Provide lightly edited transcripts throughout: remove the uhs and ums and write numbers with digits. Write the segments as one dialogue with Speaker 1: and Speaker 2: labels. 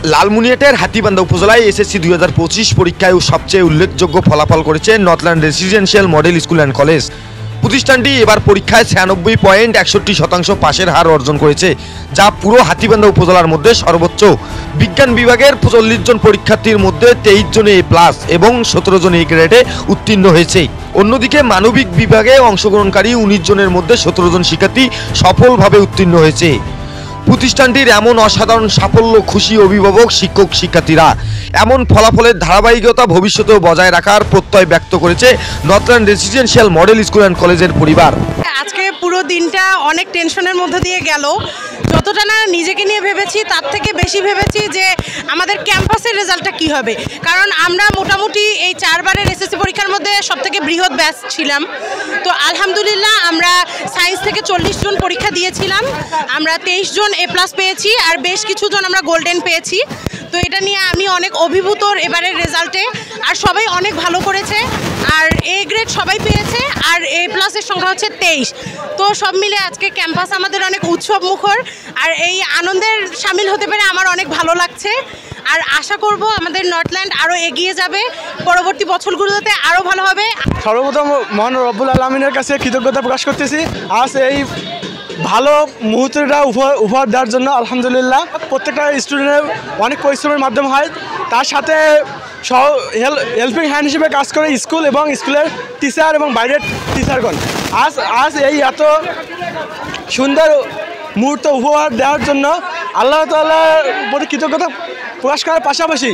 Speaker 1: লালমনিরহাটের হাতীবান্ধা উপজেলায় এসএসসি 2025 পরীক্ষায় সবচেয়ে উল্লেখযোগ্য ফলাফল করেছে Northland residential model school and college. প্রতিষ্ঠানটি এবার পরীক্ষায় 96.61% পাশের হার অর্জন করেছে, যা পুরো হাতীবান্ধা উপজেলার মধ্যে সর্বোচ্চ। বিজ্ঞান বিভাগের 40 জন পরীক্ষার্থীর মধ্যে 23 জন A+ এবং 17 জন A গ্রেডে উত্তীর্ণ হয়েছে। অন্যদিকে মানবিক বিভাগে অংশগ্রহণকারী 19 জনের মধ্যে 17 জন শিক্ষার্থী সফলভাবে উত্তীর্ণ হয়েছে। প্রতিষ্ঠানটির এমন অসাধারণ সাফল্য খুশি অভিভাবক, শিক্ষক, শিক্ষার্থীরা। এমন ফলাফলের ধারাবাহিকতা ভবিষ্যতেও বজায় রাখার প্রত্যয় ব্যক্ত করেছে Northland residential model school and কলেজের পরিবার।
Speaker 2: আজকে পুরো দিনটা অনেক টেনশনের মধ্যে দিয়ে গেল। যতটা না নিজেকে নিয়ে ভেবেছি তার থেকে বেশি ভেবেছি যে আমাদের ক্যাম্পাসের রেজাল্টটা কি হবে, কারণ আমরা মোটামুটি এই 4 বারের এসএসসি পরীক্ষার মধ্যে সবথেকে বৃহৎ ব্যাচ ছিলাম। তো আলহামদুলিল্লাহ আমরা সায়েন্স থেকে 40 জন পরীক্ষা দিয়েছিলাম, আমরা 23 জন A+ পেয়েছি আর বেশ কিছু জন আমরা গোল্ডেন পেয়েছি। তো এটা নিয়ে আমি অনেক অভিভূত এবারের রেজাল্টে, আর সবাই অনেক ভালো করেছে, আর A গ্রেড সবাই পেয়েছে, আর A+ এর সংখ্যা হচ্ছে 23। তো সব মিলে আজকে ক্যাম্পাস আমাদের অনেক উৎসব মুখর, আর এই আনন্দের সামিল হতে পেরে আমার অনেক ভালো লাগছে। আর আশা করব আমাদের নর্থল্যান্ড আরও এগিয়ে যাবে, পরবর্তী বছরগুলোতে আরও ভালো হবে।
Speaker 3: সর্বপ্রথম মহান রব্বুল আলামিনের কাছে কৃতজ্ঞতা প্রকাশ করতেছি আজ এই ভালো মুহূর্তটা উপহার দেওয়ার জন্য। আলহামদুলিল্লাহ, প্রত্যেকটা স্টুডেন্টের অনেক পরিশ্রমের মাধ্যমে হয়, তার সাথে হেল্পিং হ্যান্ড হিসেবে কাজ করে স্কুল এবং স্কুলের টিচার এবং বাইরের টিচারগণ। আজ এই এত সুন্দর মুহূর্ত উপহার দেওয়ার জন্য আল্লাহ তাআলার প্রতি কৃতজ্ঞতা প্রকাশ করার পাশাপাশি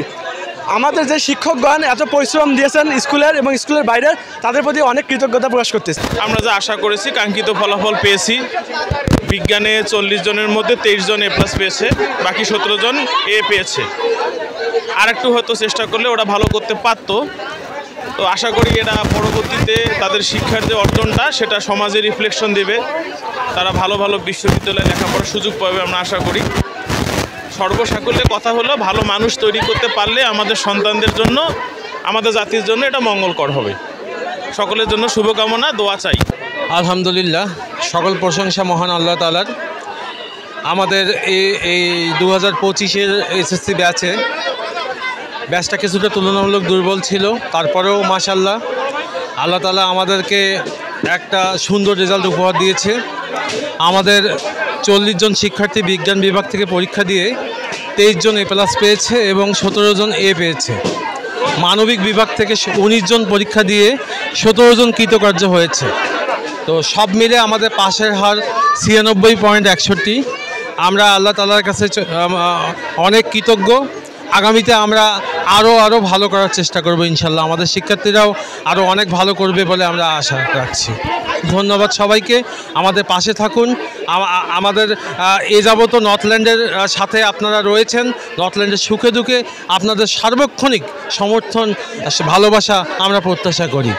Speaker 3: আমাদের যে শিক্ষকগণ এত পরিশ্রম দিয়েছেন স্কুলের এবং স্কুলের বাইরের, তাদের প্রতি অনেক কৃতজ্ঞতা প্রকাশ করতেছি।
Speaker 4: আমরা যা আশা করেছি কাঙ্ক্ষিত ফলাফল পেয়েছি। বিজ্ঞানে 40 জনের মধ্যে 23 জন A+ পেয়েছে, বাকি 17 জন A পেয়েছে। আর একটু হয়তো চেষ্টা করলে ওরা ভালো করতে পারত। তো আশা করি এরা পরবর্তীতে তাদের শিক্ষার যে অর্জনটা সেটা সমাজে রিফ্লেকশন দেবে, তারা ভালো ভালো বিশ্ববিদ্যালয়ে লেখাপড়ার সুযোগ পাবে আমরা আশা করি। সর্বসাকুল্যে কথা হলো, ভালো মানুষ তৈরি করতে পারলে আমাদের সন্তানদের জন্য, আমাদের জাতির জন্য এটা মঙ্গলকর হবে। সকলের জন্য শুভকামনা, দোয়া চাই।
Speaker 5: আলহামদুলিল্লাহ, সকল প্রশংসা মহান আল্লাহ তাআলার। আমাদের এই 2025-এর এসএসসি ব্যাচটা কিছুটা তুলনামূলক দুর্বল ছিল, তারপরেও মাশাআল্লাহ আল্লাহ তাআলা আমাদেরকে একটা সুন্দর রেজাল্ট উপহার দিয়েছে। আমাদের 40 জন শিক্ষার্থী বিজ্ঞান বিভাগ থেকে পরীক্ষা দিয়ে 23 জন A+ পেয়েছে এবং 17 জন A পেয়েছে। মানবিক বিভাগ থেকে 19 জন পরীক্ষা দিয়ে 17 জন কৃতকার্য হয়েছে। তো সব মিলে আমাদের পাশের হার 96.61। আমরা আল্লাহ তাআলার কাছে অনেক কৃতজ্ঞ। আগামীতে আমরা আরও ভালো করার চেষ্টা করব ইনশাল্লাহ। আমাদের শিক্ষার্থীরাও আরও অনেক ভালো করবে বলে আমরা আশা রাখছি। ধন্যবাদ সবাইকে, আমাদের পাশে থাকুন। আমাদের এ যাবত নর্থল্যান্ডের সাথে আপনারা রয়েছেন, নর্থল্যান্ডের সুখে দুঃখে আপনাদের সার্বক্ষণিক সমর্থন, ভালোবাসা আমরা প্রত্যাশা করি।